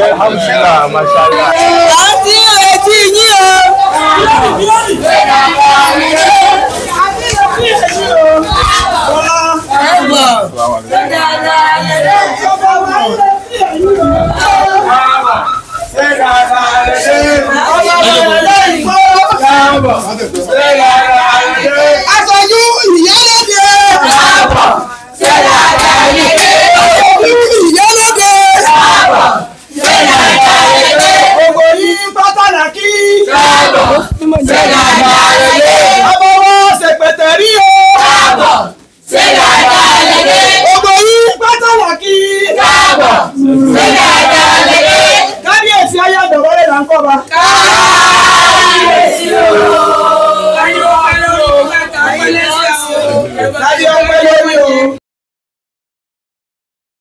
Alhamdulillah, mashallah. Kábíyèsí ayé àdọ̀wọ́lẹ̀ là ń kọ́ ba. Kábíyèsí o.